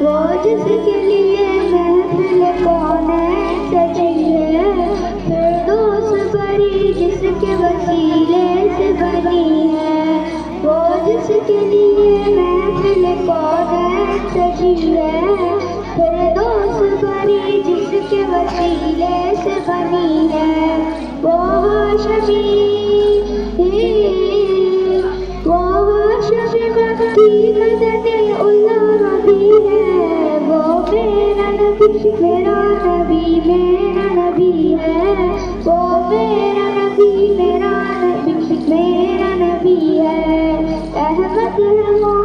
وہ جس کے لیے محفل کونین سجی ہے، فردوس بری جس کے وسیلے سے بنی ہے، وہ جس کے لیے محفل کونین سجی ہے، فردوس بری جس کے وسیلے سے بنی ہے، وہ ہاشمی مکی مدنی اللہ نبی ہے، وہ میرا نبی میرا نبی میرا نبی ہے، وہ میرا نبی میرا نبی میرا نبی ہے، احمد ہے وہ